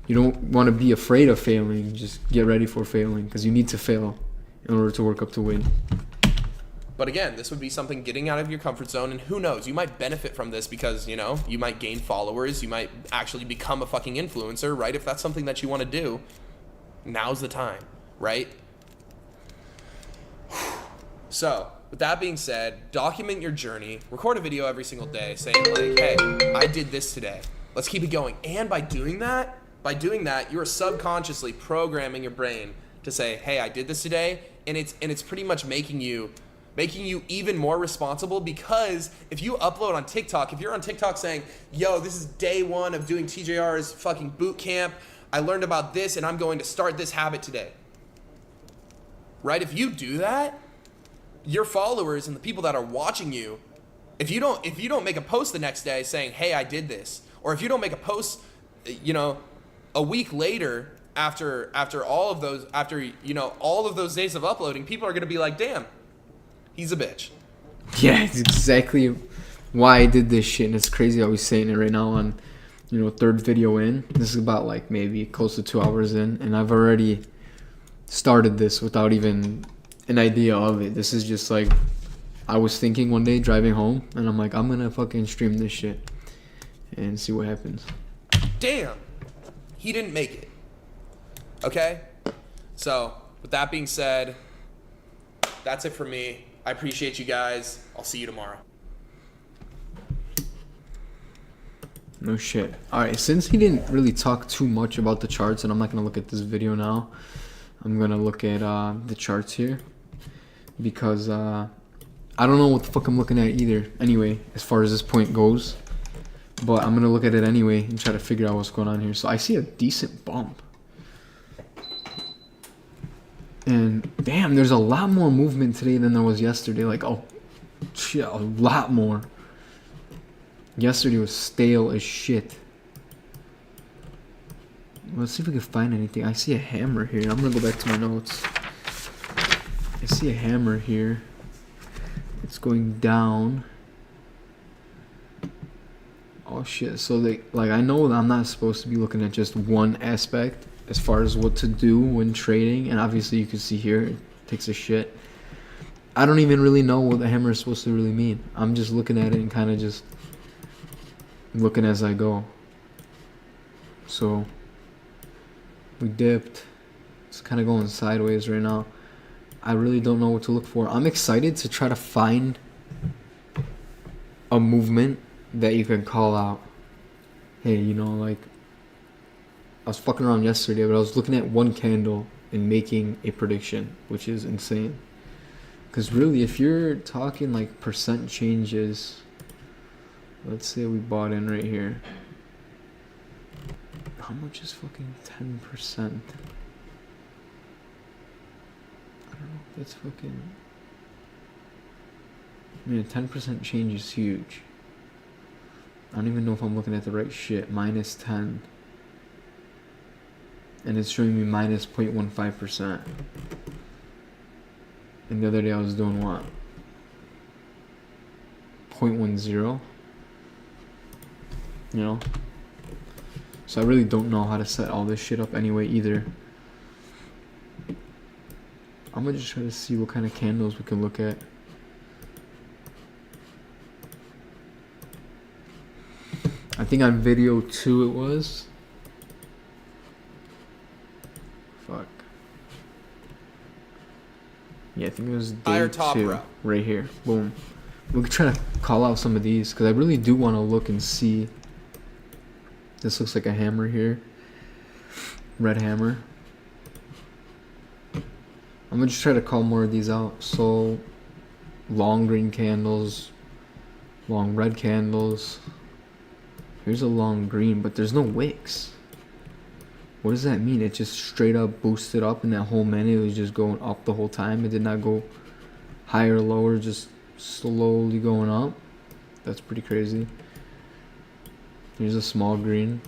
You don't want to be afraid of failing. Just get ready for failing, because you need to fail in order to work up to win. But again, this would be something getting out of your comfort zone, and who knows, you might benefit from this because, you might gain followers, you might actually become a fucking influencer, right? If that's something that you want to do, now's the time, right? So, with that being said, document your journey, record a video every single day saying like, hey, I did this today. Let's keep it going. And by doing that, you are subconsciously programming your brain to say, hey, I did this today, and it's pretty much making you even more responsible, because if you upload on TikTok, if you're on TikTok saying, yo, this is day 1 of doing TJR's fucking boot camp, I learned about this and I'm going to start this habit today. Right? If you do that, your followers and the people that are watching you, if you don't make a post the next day saying, hey, I did this, or if you don't make a post, a week later after all of those days of uploading, people are going to be like, damn, he's a bitch. Yeah, it's exactly why I did this shit, and it's crazy how he's saying it right now on, 3rd video in. This is about like maybe close to 2 hours in, and I've already started this without even an idea of it. This is just like, I was thinking one day driving home, and I'm like, I'm gonna fucking stream this shit and see what happens. Damn, he didn't make it. Okay? So, with that being said, that's it for me. I appreciate you guys. I'll see you tomorrow. No shit. Alright, since he didn't really talk too much about the charts, and I'm not going to look at this video now, I'm going to look at the charts here. Because I don't know what the fuck I'm looking at either, anyway, as far as this point goes. But I'm going to look at it anyway and try to figure out what's going on here. So I see a decent bump. And damn, there's a lot more movement today than there was yesterday. Like, oh shit, a lot more. Yesterday was stale as shit. Let's see if we can find anything. I see a hammer here. I'm gonna go back to my notes. I see a hammer here. It's going down. Oh shit. So like I know that I'm not supposed to be looking at just one aspect as far as what to do when trading, and obviously you can see here it takes a shit. I don't even really know what the hammer is supposed to really mean. I'm just looking at it and kind of just looking as I go. So we dipped. It's kind of going sideways right now. I really don't know what to look for. I'm excited to try to find a movement that you can call out. Hey, you know, like, I was fucking around yesterday, but I was looking at one candle and making a prediction, which is insane. Because really, if you're talking like percent changes, let's say we bought in right here. How much is fucking 10%? I don't know if that's fucking... I mean, a 10% change is huge. I don't even know if I'm looking at the right shit. Minus 10. And it's showing me minus 0.15%. And the other day I was doing what? 0.10? You know? So I really don't know how to set all this shit up anyway either. I'm gonna just try to see what kind of candles we can look at. I think on video 2 it was. Fuck. Yeah, I think it was day 2. Right here. Boom. We could try to call out some of these, because I really do want to look and see. This looks like a hammer here. Red hammer. I'm gonna just try to call more of these out. So, long green candles, long red candles. Here's a long green, but there's no wicks. What does that mean? It just straight up boosted up, and that whole minute it was just going up the whole time. It did not go higher or lower, just slowly going up. That's pretty crazy. Here's a small green.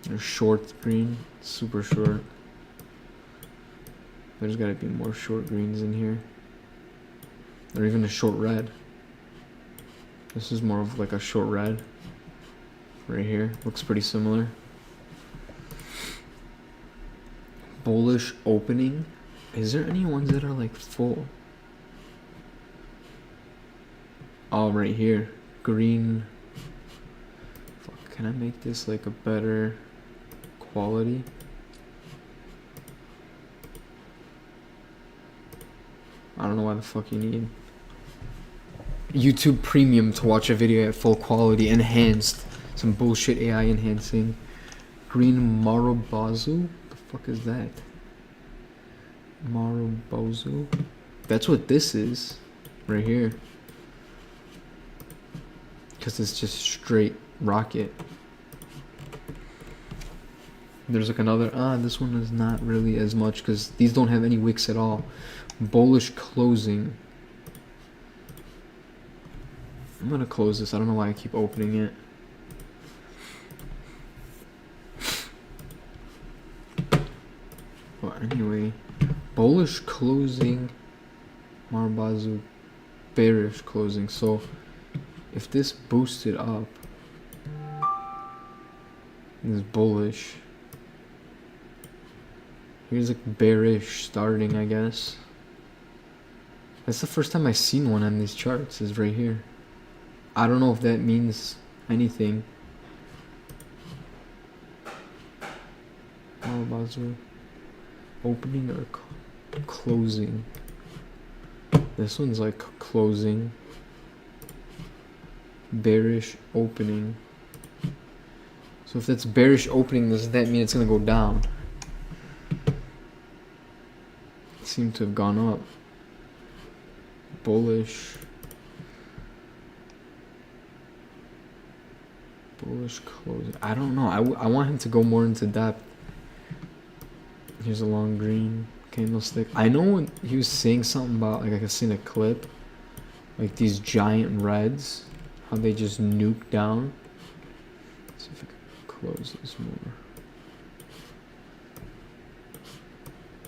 There's short green, super short. There's gotta be more short greens in here. Or even a short red. This is more of like a short red. Right here. Looks pretty similar. Bullish opening. Is there any ones that are like full? Oh, right here. Green. Fuck, can I make this like a better quality? I don't know why the fuck you need YouTube Premium to watch a video at full quality, enhanced. Some bullshit AI enhancing. Green Marubozu? The fuck is that? Marubozu? That's what this is. Right here. Because it's just straight rocket. There's like another... this one is not really as much, because these don't have any wicks at all. Bullish closing. I'm gonna close this. I don't know why I keep opening it. Well, anyway, bullish closing, Marubozu, bearish closing. So if this boosted up, this is bullish. Here's like bearish starting, I guess. That's the first time I've seen one on these charts, is right here. I don't know if that means anything. buzzer. Opening or closing? This one's like closing. Bearish opening. So if that's bearish opening, does that mean it's gonna go down? It seemed to have gone up. Bullish. Bullish closing. I don't know. I want him to go more into depth. Here's a long green candlestick. I know when he was saying something about, like, I could see in a clip, like these giant reds, how they just nuke down. Let's see if I can close this more.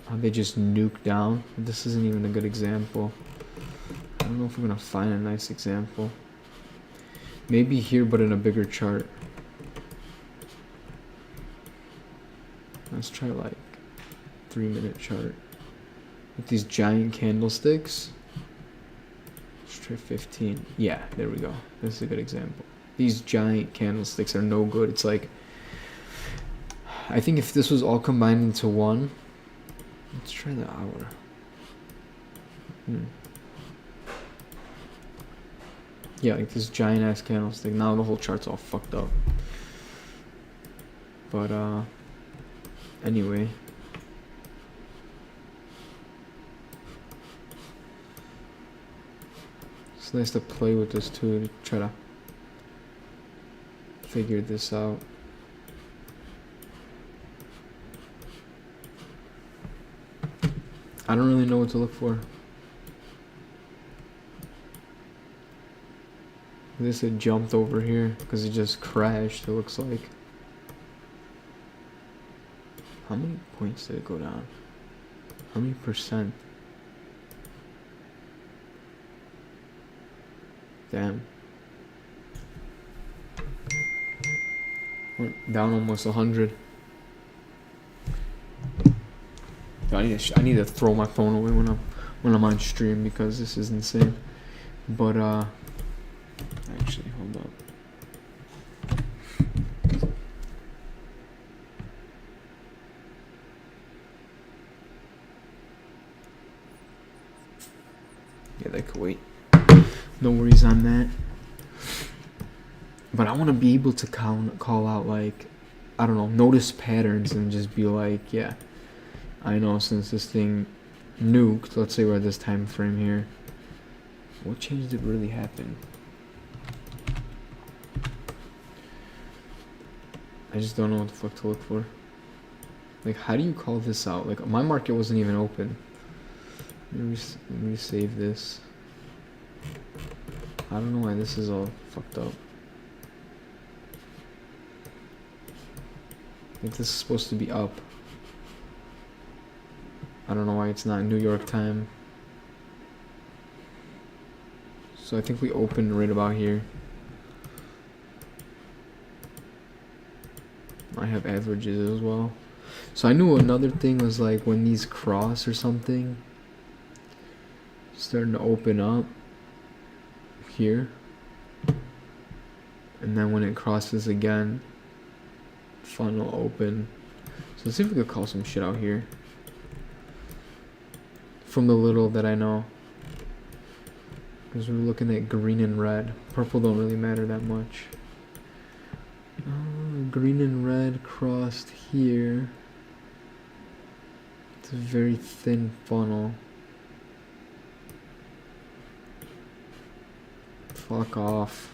How they just nuke down. This isn't even a good example. I don't know if we're gonna find a nice example. Maybe here, but in a bigger chart. Let's try like 3-minute chart with these giant candlesticks. Let's try 15. Yeah, there we go. This is a good example. These giant candlesticks are no good. It's like, I think if this was all combined into one. Let's try the hour. Yeah, like this giant ass candlestick. Now the whole chart's all fucked up. But anyway. It's nice to play with this too, to try to figure this out. I don't really know what to look for. This had jumped over here because it just crashed, it looks like. How many points did it go down? How many percent? Damn. Went down almost 100. I need to throw my phone away when I'm on stream because this is insane. But actually, hold up. Yeah, that could wait. No worries on that. But I want to be able to call out, like, I don't know, notice patterns and just be like, yeah, I know since this thing nuked, let's say we're at this time frame here, what change did really happen? I just don't know what the fuck to look for. Like, how do you call this out? Like, my market wasn't even open. Let me save this. I don't know why this is all fucked up. I think this is supposed to be up. I don't know why it's not New York time. So I think we opened right about here. I have averages as well. So I knew another thing was like when these cross or something, starting to open up here. And then when it crosses again, funnel open. So let's see if we could call some shit out here. From the little that I know. Because we're looking at green and red. Purple don't really matter that much. Green and red crossed here. It's a very thin funnel. Fuck off.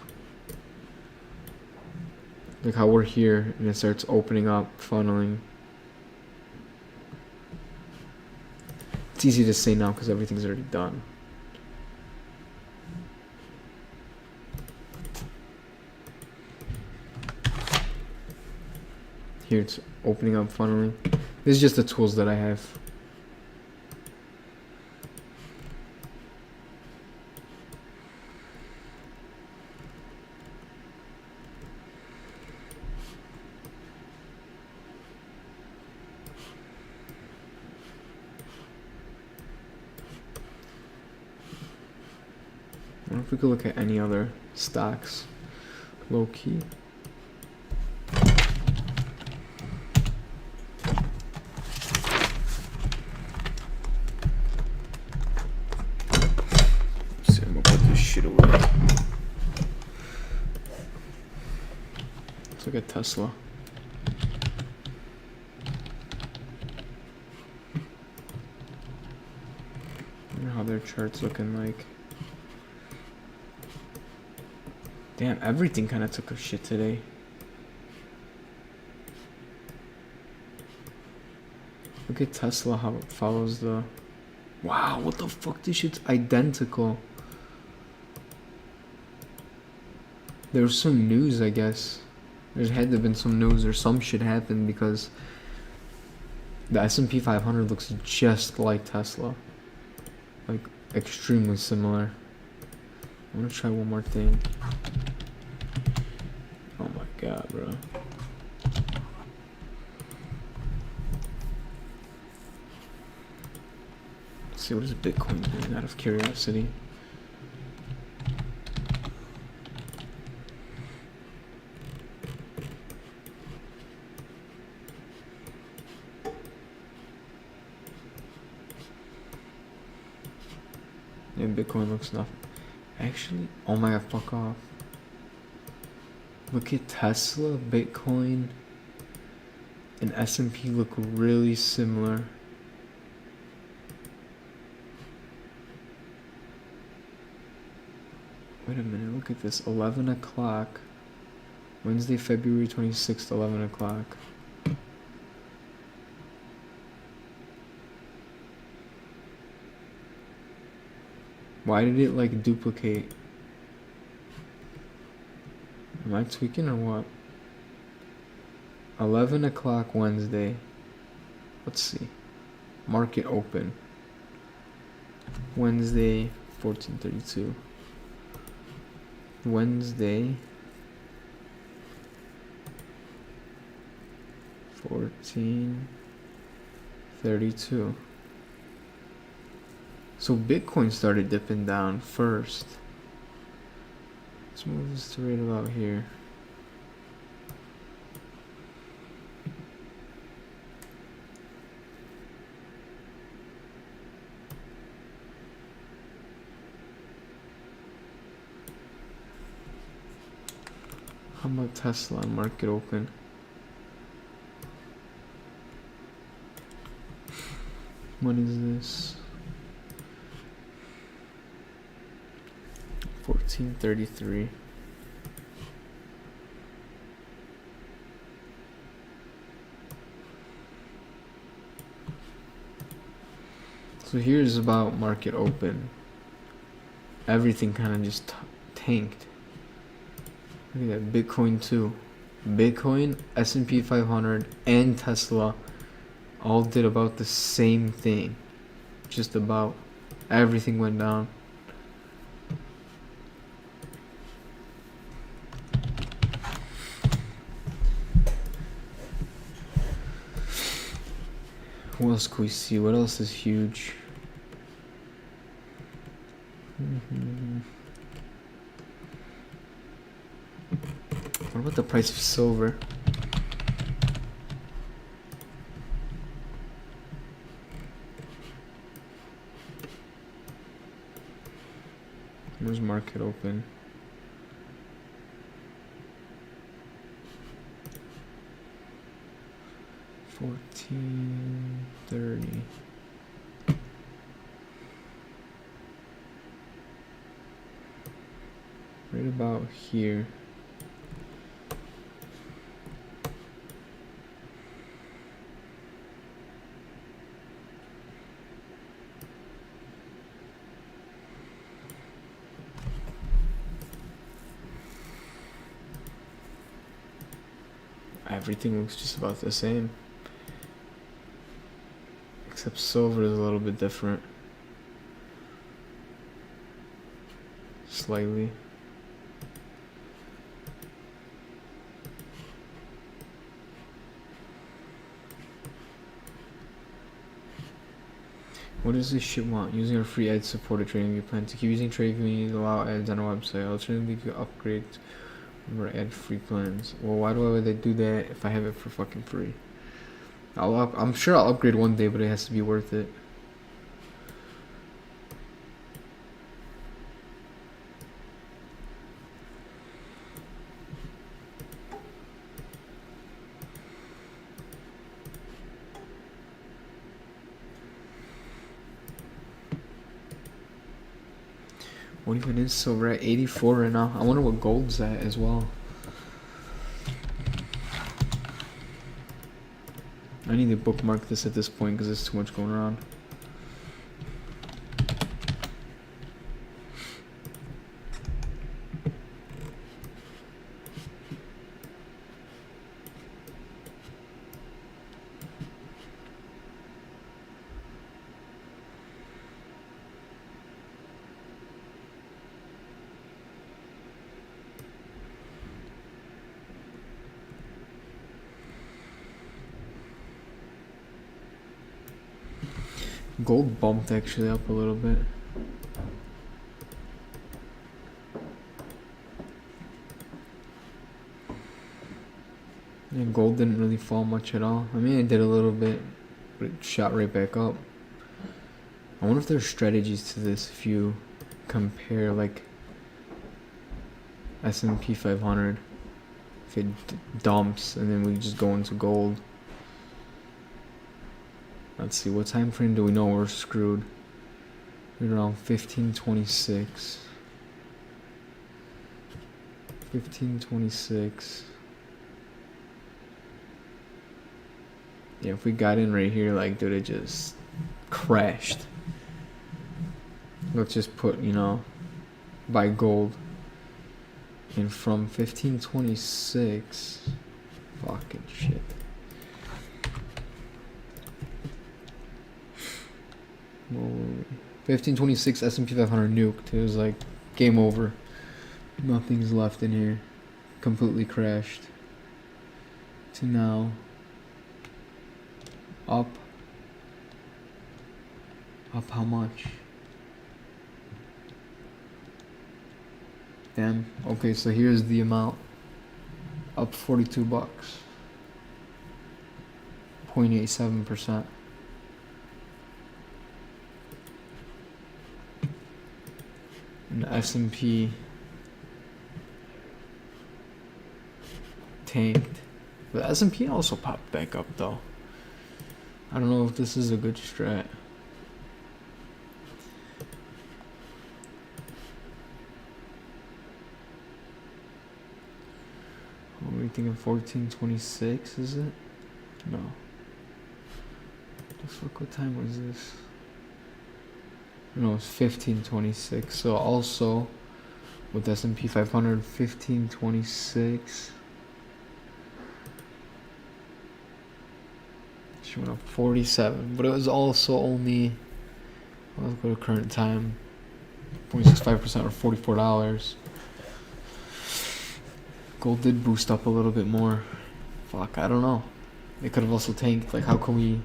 Look how we're here and it starts opening up, funneling. It's easy to say now because everything's already done. Here it's opening up, funneling. This is just the tools that I have. I wonder if we could look at any other stocks. Low key. Let's look at Tesla. I wonder how their chart's looking like. Damn, everything kind of took a shit today. Look at Tesla, how it follows the... Wow, what the fuck? This shit's identical. There was some news, I guess. There had to have been some news or some shit happened because the S&P 500 looks just like Tesla. Like, extremely similar. I'm gonna try one more thing. Oh my god, bro. Let's see, what is Bitcoin doing out of curiosity? Yeah, Bitcoin looks nothing. Actually, oh my god, fuck off. Look at Tesla, Bitcoin, and S&P look really similar. Wait a minute, look at this. 11 o'clock. Wednesday, February 26th, 11 o'clock. Why did it like duplicate? Am I tweaking or what? 11 o'clock Wednesday. Let's see. Market open. Wednesday, 14:32. Wednesday, 14:32. So Bitcoin started dipping down first. Let's move this to right about here. How about Tesla on market open? What is this? 14:33. So here's about market open. Everything kind of just tanked. Look at that, Bitcoin too. Bitcoin, S&P 500, and Tesla all did about the same thing. Just about. Everything went down. What else can we see? What else is huge? What about the price of silver? Where's market open? $14.30. Right about here. Everything looks just about the same. Except silver is a little bit different. Slightly. What does this shit want? Using our free ad supported trading view plan. To keep using trading views, allow ads on our website. Alternatively, you can upgrade or ad free plans. Well, why would they do that if I have it for fucking free? I'm sure I'll upgrade one day, but it has to be worth it. What even is silver at 84 right now? I wonder what gold's at as well. I need to bookmark this at this point because there's too much going on. Gold bumped actually up a little bit. Yeah, gold didn't really fall much at all. I mean, it did a little bit, but it shot right back up. I wonder if there's strategies to this if you compare like S&P 500. If it dumps and then we just go into gold. Let's see, what time frame do we know we're screwed? We're around 1526. 1526. Yeah, if we got in right here, like, dude, it just crashed. Let's just put, you know, buy gold. And from 1526, fucking shit. Well, 1526 S&P 500 nuked. It was like game over. Nothing's left in here. Completely crashed. To now. Up. Up how much? Damn. Okay, so here's the amount. Up 42 bucks. 0.87%. And the S&P tanked. But S&P also popped back up though. I don't know if this is a good strat. What are we thinking? 1426 is it? No. The fuck, what time was this? No, it's 1526. So also with S&P 500, 1526. She went up 47, but it was also only, let's go to current time, 0.65% or $44. Gold did boost up a little bit more. Fuck, I don't know. It could have also tanked. Like, how can we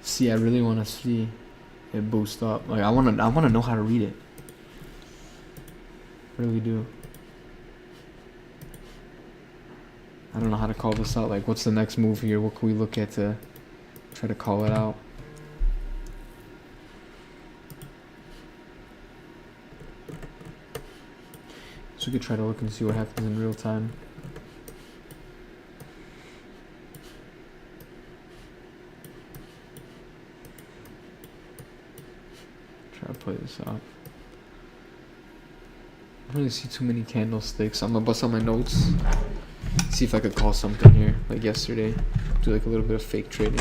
see? I really want to see it boost up. Like, I want to know how to read it. I really do. I don't know how to call this out. Like, what's the next move here? What can we look at to try to call it out? So we could try to look and see what happens in real time. Try to play this out. I don't really see too many candlesticks. I'm gonna bust out my notes. See if I could call something here, like yesterday. Do like a little bit of fake trading.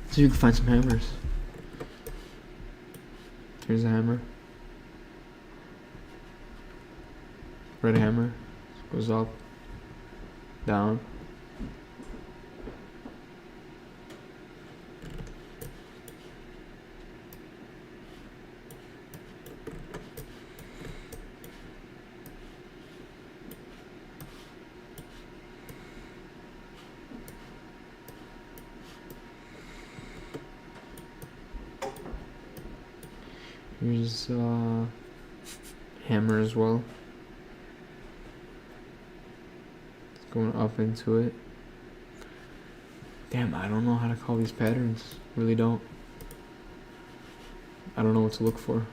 So you can find some hammers. Here's a hammer. Red hammer. Goes up. Down. Here's hammer as well. It's going up into it. Damn, I don't know how to call these patterns. Really don't. I don't know what to look for.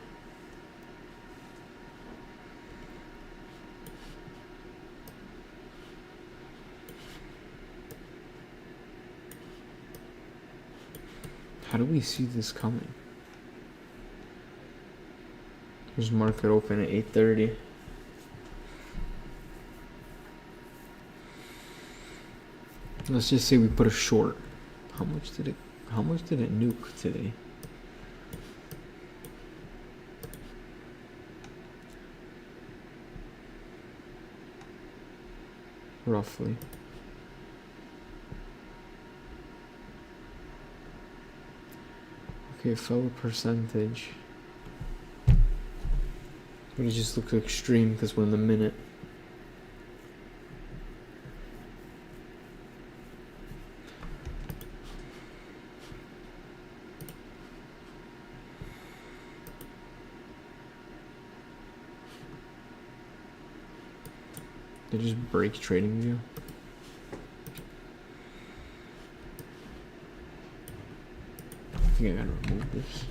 How do we see this coming? Here's market open at 8:30. Let's just say we put a short. How much did it nuke today? Roughly. Okay, fell a percentage. But it just looks extreme because we're in the minute. They just break trading view. I think I gotta remove this.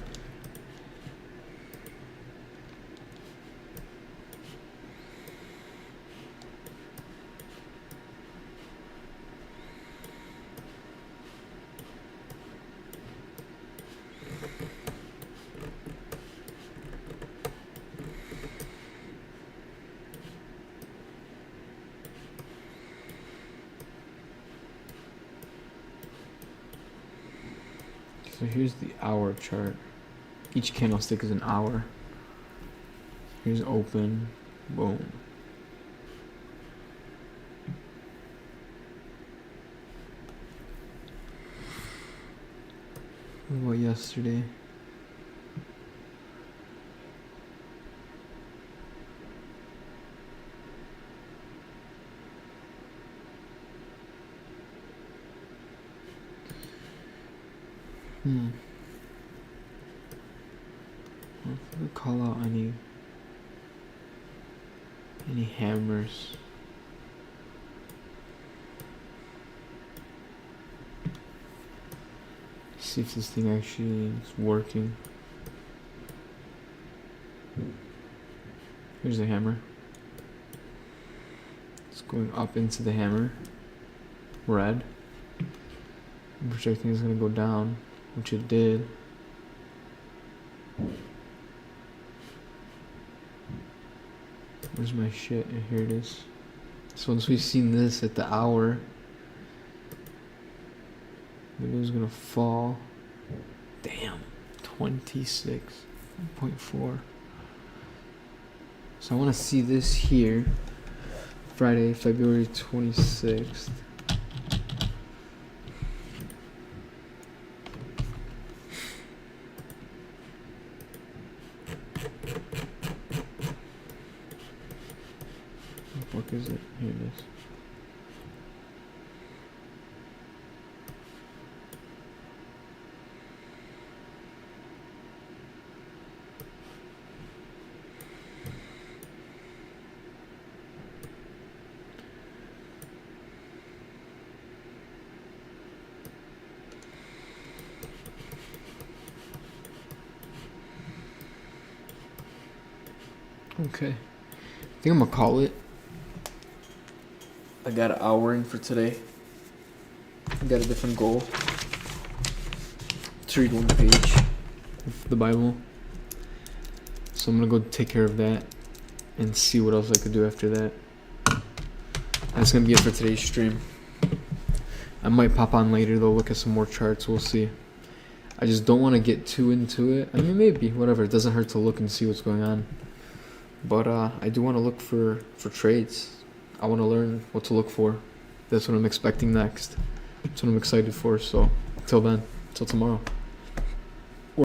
So here's the hour chart. Each candlestick is an hour. Here's open. Boom. What about yesterday? I don't think we call out any hammers. See if this thing actually is working. Here's the hammer. It's going up into the hammer. Red. I'm projecting it's gonna go down, which it did. Where's my shit? Here it is. So once we've seen this at the hour, maybe it was gonna fall. Damn, 26.4. So I want to see this here. Friday, February 26th. What book is it? Here it is. Okay, I think I'm gonna call it. I got an hour in for today. I got a different goal. To read one page of the Bible. So I'm gonna go take care of that and see what else I could do after that. That's gonna be it for today's stream. I might pop on later though, look at some more charts, we'll see. I just don't want to get too into it. I mean, maybe, whatever. It doesn't hurt to look and see what's going on. But I do want to look for trades. I want to learn what to look for. That's what I'm expecting next. That's what I'm excited for. So, till then, till tomorrow.